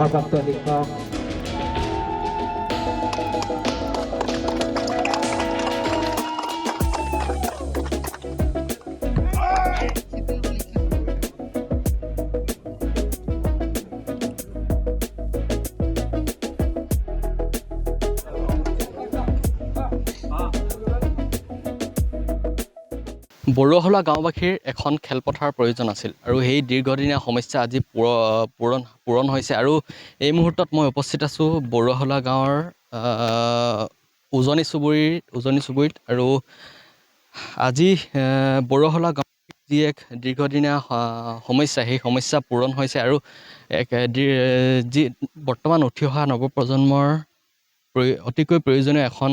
ভাৰপ্ৰাপ্ত শিক্ষক বৰুৱাহোলা গাঁওবাসীৰ এখন খেলপথাৰ প্ৰয়োজন আছিল আৰু সেই দীৰ্ঘদিনীয়া সমস্যা আজি পূৰণ হৈছে। আৰু এই মুহূৰ্তত মই উপস্থিত আছোঁ বৰুৱাহোলা গাঁৱৰ উজনি চুবুৰীত। আৰু আজি বৰুৱাহোলা গাঁৱৰ যি এক দীৰ্ঘদিনীয়া সমস্যা, সেই সমস্যা পূৰণ হৈছে। আৰু যি বৰ্তমান উঠি অহা নৱপ্ৰজন্মৰ অতিকৈ প্ৰয়োজনীয় এখন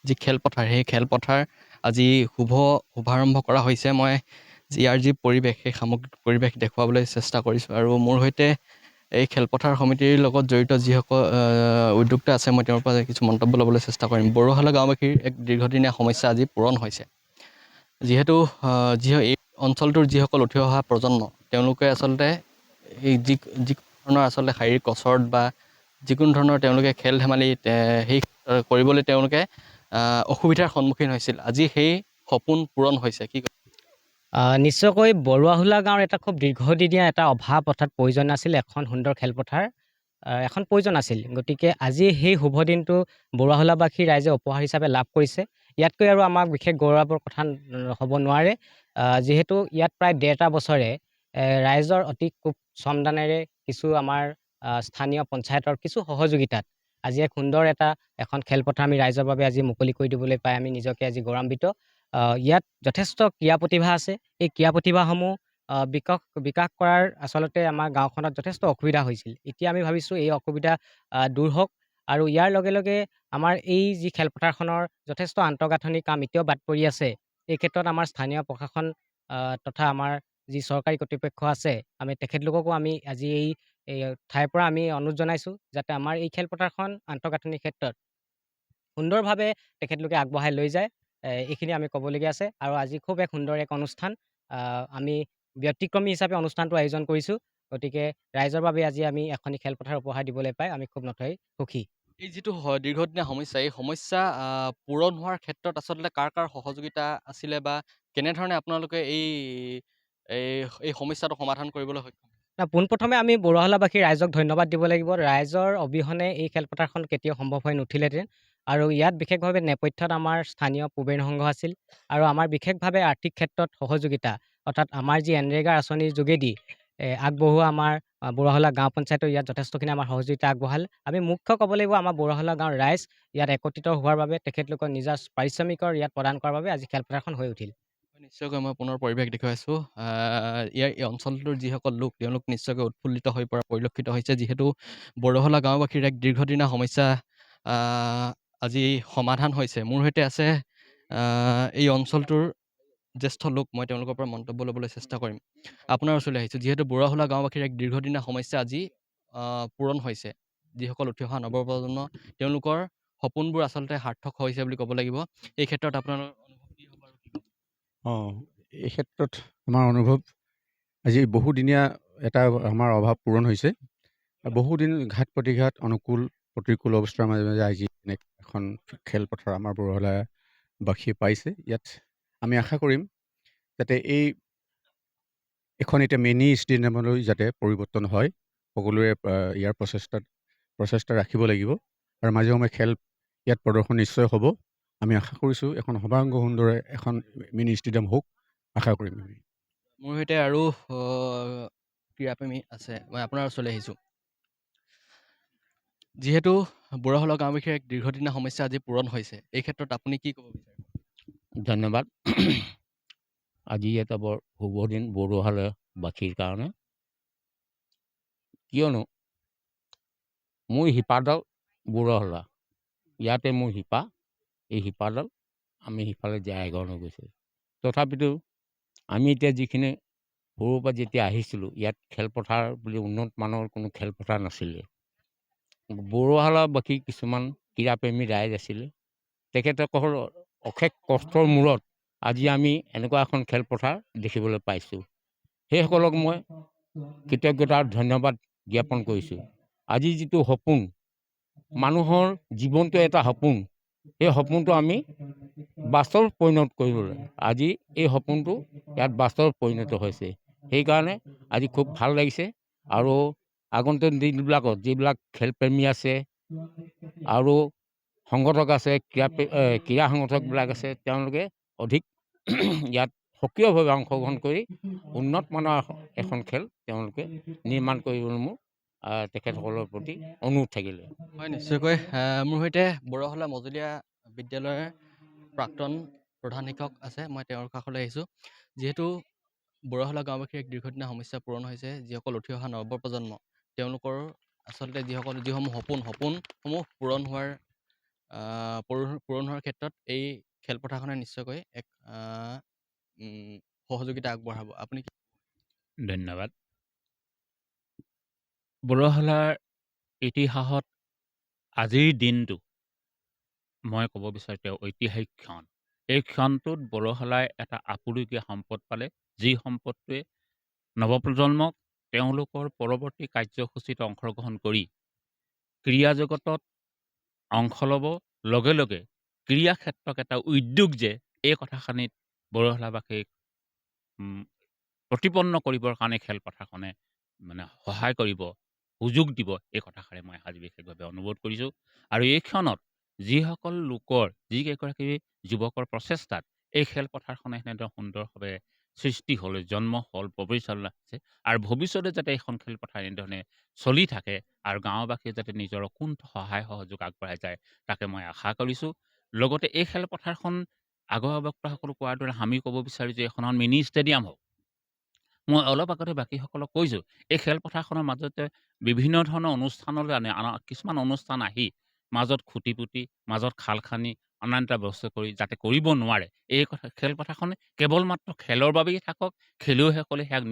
যি খেলপথাৰ, সেই খেলপথাৰ আজি শুভাৰম্ভ কৰা হৈছে। মই ইয়াৰ যি পৰিৱেশ, সেই সামগ্ৰিক পৰিৱেশ দেখুৱাবলৈ চেষ্টা কৰিছোঁ। আৰু মোৰ সৈতে এই খেলপথাৰ সমিতিৰ লগত জড়িত যিসকল উদ্যোক্তা আছে, মই তেওঁৰ পৰা কিছু মন্তব্য ল'বলৈ চেষ্টা কৰিম। বৰুৱাহোলা গাঁওবাসীৰ এক দীৰ্ঘদিনীয়া সমস্যা আজি পূৰণ হৈছে। যিহেতু এই অঞ্চলটোৰ যিসকল উঠি অহা প্ৰজন্ম, তেওঁলোকে আচলতে এই যিকোনো ধৰণৰ শাৰীৰিক কচৰৎ বা যিকোনো ধৰণৰ তেওঁলোকে খেল ধেমালি সেই কৰিবলৈ তেওঁলোকে অসুবিধাৰ সন্মুখীন হৈছিল। আজি সেই সপোন পূৰণ হৈছে। কি নিশ্চয়কৈ বৰুৱাহোলা গাঁৱৰ এটা খুব দীৰ্ঘদিনীয়া এটা অভাৱ অৰ্থাৎ প্ৰয়োজন আছিল এখন সুন্দৰ খেলপথাৰ, এখন প্ৰয়োজন আছিল। গতিকে আজি সেই শুভ দিনটো বৰুৱাহোলাবাসী ৰাইজে উপহাৰ হিচাপে লাভ কৰিছে। ইয়াতকৈ আৰু আমাক বিশেষ গৌৰৱৰ কথা হ'ব নোৱাৰে, যিহেতু ইয়াত প্ৰায় ১.৫ বছৰে ৰাইজৰ অতি খুব শ্ৰমদানেৰে কিছু আমাৰ স্থানীয় পঞ্চায়তৰ কিছু সহযোগিতাত আজি এক সুন্দৰ এখন খেলপথাৰ আমি ৰাইজৰ বাবে আজি মুকলি কৰি দিবলৈ পাই আমি নিজকে আজি গৌৰৱান্বিত। ইয়াত যথেষ্ট ক্ৰীড়া প্ৰতিভা আছে। এই ক্ৰীড়া প্ৰতিভাসমূহ বিকাশ কৰাৰ আচলতে আমাৰ গাঁওখনত যথেষ্ট অসুবিধা হৈছিল। এতিয়া আমি ভাবিছোঁ এই অসুবিধা দূৰ হওক, আৰু ইয়াৰ লগে লগে আমাৰ এই যি খেলপথাৰখনৰ যথেষ্ট আন্তঃগাঁথনি কাম এতিয়াও বাদ পৰি আছে। এই ক্ষেত্ৰত আমাৰ স্থানীয় প্ৰশাসন তথা আমাৰ যি চৰকাৰী কৰ্তৃপক্ষ আছে, আমি তেখেতলোককো আমি আজি এই ঠাইৰ পৰা আমি অনুৰোধ জনাইছোঁ যাতে আমাৰ এই খেলপথাৰখন আন্তঃগাঁথনিৰ ক্ষেত্ৰত সুন্দৰভাৱে তেখেতলোকে আগবঢ়াই লৈ যায়। এইখিনি আমি ক'বলগীয়া আছে। আৰু আজি খুব এক সুন্দৰ এক অনুষ্ঠান, আমি ব্যতিক্ৰমী হিচাপে অনুষ্ঠানটো আয়োজন কৰিছোঁ। গতিকে ৰাইজৰ বাবে আজি আমি এখনি খেলপথাৰ উপহাৰ দিবলৈ পাই আমি খুব নথৈ সুখী। এই যিটো দীৰ্ঘদিনীয়া সমস্যা, এই সমস্যা পূৰণ হোৱাৰ ক্ষেত্ৰত আচলতে কাৰ সহযোগিতা আছিলে, বা কেনেধৰণে আপোনালোকে এই সমস্যাটো সমাধান কৰিবলৈ সক্ষম? পোনপ্ৰথমে আমি বৰুৱাহোলাবাসী ৰাইজক ধন্যবাদ দিব লাগিব। ৰাইজৰ অবিহনে এই খেলপথাৰখন কেতিয়াও সম্ভৱ হৈ নুঠিলেহেঁতেন। আৰু ইয়াত বিশেষভাৱে নেপথ্যত আমাৰ স্থানীয় পুবেৰ সংঘ আছিল, আৰু আমাৰ বিশেষভাৱে আৰ্থিক ক্ষেত্ৰত সহযোগিতা অৰ্থাৎ আমাৰ যি এনৰেগা আঁচনিৰ যোগেদি আগবঢ়োৱা আমাৰ বৰুৱাহোলা গাঁও পঞ্চায়তৰ ইয়াত যথেষ্টখিনি আমাৰ সহযোগিতা আগবঢ়াল। আমি মুখ্য ক'ব লাগিব আমাৰ বৰুৱাহোলা গাঁৱৰ ৰাইজ ইয়াত একত্ৰিত হোৱাৰ বাবে, তেখেতলোকৰ নিজা পাৰিশ্ৰমিকৰ ইয়াত প্ৰদান কৰাৰ বাবে আজি খেলপথাৰখন হৈ উঠিল। নিশ্চয়কৈ মই পুনৰ পৰিৱেশ দেখুৱাইছোঁ। এই অঞ্চলটোৰ যিসকল লোক, তেওঁলোক নিশ্চয়কৈ উৎফুল্লিত হৈ পৰা পৰিলক্ষিত হৈছে, যিহেতু বৰুৱাহোলা গাঁওবাসীৰ এক দীৰ্ঘদিনীয়া সমস্যা আজি সমাধান হৈছে। মোৰ সৈতে আছে এই অঞ্চলটোৰ জ্যেষ্ঠ লোক, মই তেওঁলোকৰ পৰা মন্তব্য ল'বলৈ চেষ্টা কৰিম। আপোনাৰ ওচৰলৈ আহিছোঁ, যিহেতু বৰুৱাহোলা গাঁওবাসীৰ এক দীৰ্ঘদিনীয়া সমস্যা আজি পূৰণ হৈছে। যিসকল উঠি অহা নৱপ্ৰজন্ম, তেওঁলোকৰ সপোনবোৰ আচলতে সাৰ্থক হৈছে বুলি ক'ব লাগিব। এই ক্ষেত্ৰত আপোনালোকৰ অনুভৱ কি হ'ব আৰু কি ক'ব? এই ক্ষেত্ৰত আমাৰ অনুভৱ, আজি বহুদিনীয়া এটা আমাৰ অভাৱ পূৰণ হৈছে। বহুদিন ঘাত প্ৰতিঘাত প্ৰতিকূল অৱস্থাৰ মাজে মাজে আজি এখন খেলপথাৰ আমাৰ বৰুৱাহোলাবাসীয়ে পাইছে। ইয়াত আমি আশা কৰিম যাতে এখন এতিয়া মিনি ষ্টেডিয়ামলৈ যাতে পৰিৱৰ্তন হয়। সকলোৱে ইয়াৰ প্ৰচেষ্টা ৰাখিব লাগিব, আৰু মাজে সময়ে খেল ইয়াত প্ৰদৰ্শন নিশ্চয় হ'ব। আমি আশা কৰিছোঁ এখন সৰ্বাংগ সুন্দৰে এখন মিনি ষ্টেডিয়াম হওক, আশা কৰিম আমি। মোৰ সৈতে আৰু ক্ৰীড়াপ্ৰেমী আছে, মই আপোনাৰ ওচৰলৈ আহিছোঁ। যিহেতু বৰুৱাহোলা গাঁওবাসীৰ এক দীৰ্ঘদিনীয়া সমস্যা আজি পূৰণ হৈছে, এই ক্ষেত্ৰত আপুনি কি ক'ব বিচাৰে? ধন্যবাদ। আজি এটা বৰ শুভ দিন বৰুৱাহোলাবাসীৰ কাৰণে, কিয়নো মোৰ শিপাডাল বৰুৱাহোলা, ইয়াতে মোৰ শিপা। এই শিপাডাল আমি সিফালে যায় এঘৰলৈ গৈছে। তথাপিতো আমি এতিয়া যিখিনি সৰুৰ পৰা যেতিয়া আহিছিলোঁ, ইয়াত খেলপথাৰ বুলি উন্নত মানৰ কোনো খেলপথাৰ নাছিলে। বৰুৱাহোলাবাসী কিছুমান ক্ৰীড়াপ্ৰেমী ৰাইজ আছিলে, তেখেতসকলৰ অশেষ কষ্টৰ মূৰত আজি আমি এনেকুৱা এখন খেলপথাৰ দেখিবলৈ পাইছোঁ। সেইসকলক মই কৃতজ্ঞতা আৰু ধন্যবাদ জ্ঞাপন কৰিছোঁ। আজি যিটো সপোন, মানুহৰ জীৱনটো এটা সপোন, সেই সপোনটো আমি বাস্তৱ পৰিণত কৰিবলৈ আজি এই সপোনটো ইয়াত বাস্তৱ পৰিণত হৈছে। সেইকাৰণে আজি খুব ভাল লাগিছে। আৰু আগন্তুক দিনবিলাকত যিবিলাক খেলপ্ৰেমী আছে আৰু সংগঠক আছে, ক্ৰীড়া সংগঠকবিলাক আছে, তেওঁলোকে অধিক ইয়াত সক্ৰিয়ভাৱে অংশগ্ৰহণ কৰি উন্নত মানৰ এখন খেল তেওঁলোকে নিৰ্মাণ কৰিবলৈ মোৰ তেখেতসকলৰ প্ৰতি অনুৰোধ থাকিলে। হয়, নিশ্চয়কৈ মোৰ সৈতে বৰহলা মজলীয়া বিদ্যালয়ৰ প্ৰাক্তন প্ৰধান শিক্ষক আছে, মই তেওঁৰ কাষলৈ আহিছোঁ। যিহেতু বৰহলা গাঁওবাসীৰ এক দীৰ্ঘদিনীয়া সমস্যা পূৰণ হৈছে, যিসকল উঠি অহা নৱপ্ৰজন্ম তেওঁলোকৰ আচলতে যিসমূহ সপোনসমূহ পূৰণ হোৱাৰ ক্ষেত্ৰত এই খেলপথাৰখনে নিশ্চয়কৈ এক সহযোগিতা আগবঢ়াব। আপুনি ধন্যবাদ। বৰহলাৰ ইতিহাসত আজিৰ দিনটো মই ক'ব বিচাৰোঁ ঐতিহাসিক ক্ষণ। এই ক্ষণটোত বৰহলাই এটা আপুৰুগীয়া সম্পদ পালে, যি সম্পদটোৱে নৱপ্ৰজন্মক তেওঁলোকৰ পৰৱৰ্তী কাৰ্যসূচীত অংশগ্ৰহণ কৰি ক্ৰীড়া জগতত অংশ ল'ব, লগে লগে ক্ৰীড়া ক্ষেত্ৰত এটা উদ্যোগ যে এই কথাখিনিত বৰহলাবাসীক প্ৰতিপন্ন কৰিবৰ কাৰণে খেলপথাৰখনে সহায় কৰিব, সুযোগ দিব, এই কথাষাৰে মই আজি বিশেষভাৱে অনুৰোধ কৰিছোঁ। আৰু এই ক্ষণত যিসকল লোকৰ, যিকেইগৰাকী যুৱকৰ প্ৰচেষ্টাত এই খেলপথাৰখনে এনেদৰে সুন্দৰভাৱে সৃষ্টি হ'ল, জন্ম হ'ল, পৰিচালনা হৈছে, আৰু ভৱিষ্যতে যাতে এইখন খেলপথাৰ এনেধৰণে চলি থাকে আৰু গাঁওবাসীয়ে যাতে নিজৰ অকুণ্ঠ সহায় সহযোগ আগবঢ়াই যায়, তাকে মই আশা কৰিছোঁ। লগতে এই খেলপথাৰখন আগৰ বক্তাসকলে কোৱাৰ দৰে আমি ক'ব বিচাৰোঁ যে এখন মিনি ষ্টেডিয়াম হওক। মই অলপ আগতে বাকীসকলক কৈছোঁ, এই খেলপথাৰখনৰ মাজতে বিভিন্ন ধৰণৰ অনুষ্ঠানলৈ কিছুমান অনুষ্ঠান আহি মাজত খুটি পুতি, মাজত খাল খানি, অনান্য এটা বস্তু কৰি যাতে কৰিব নোৱাৰে, এই খেলপথাৰখনে কেৱল মাত্ৰ খেলৰ বাবেই থাকক, খেলুৱৈসকলে সেয়াক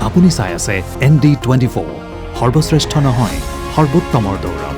আপুনি চাই আছে ND24, সৰ্বশ্ৰেষ্ঠ নহয়, সৰ্বোত্তমৰ দৌৰ।